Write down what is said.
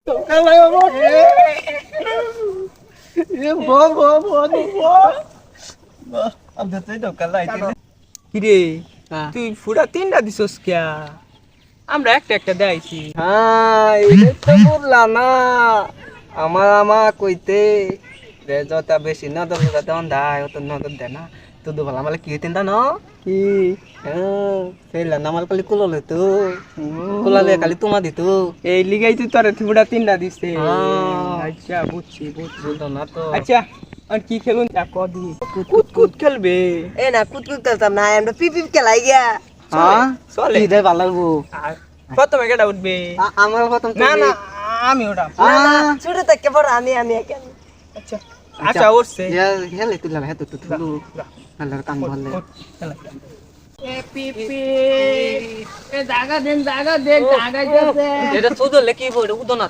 কালাই আমাকে এ ভো ভো ভো ভো আমরা তো দোকান লাইতে কিরে তুই ফুড়া তিনটা দিছস কিয়া আমরা একটা একটা দেখাইছি। হ্যাঁ এই তো বললাম না আমার কইতে রে যত বেশি নজর দেওয়ান দেয় অত নজর দেয় না তো ভালো আমার কি তিনটা ন কি হ্যাঁ সেই নামাল কালি কুললে তো কুলালে কালি তোমা দিত এই লিগাই তুই তোর ফুড়া তিনটা দিছে। হ্যাঁ। আচ্ছা বুঝছি বুঝলো না তো আচ্ছা আর কি খেলুন তা কদি কুত কুত খেলবে। এ না কুতকুত খেলতাম না আমরা পিপিপ খেলাই গিয়া হ্যাঁ চলে কি রে ভালো লাগবো আর প্রথমে কেটা উঠবে? আমার প্রথম না না আমি ওটা না না ছোট থেকে বড় আমি কেন আচ্ছা আচ্ছা উঠছে হেলে তুই হেলে তো তুলু হেলে কাম ভালো এ পিপি এ জায়গা দেন জায়গা যাচ্ছে। এটা ছোট লেখি বড় উদনা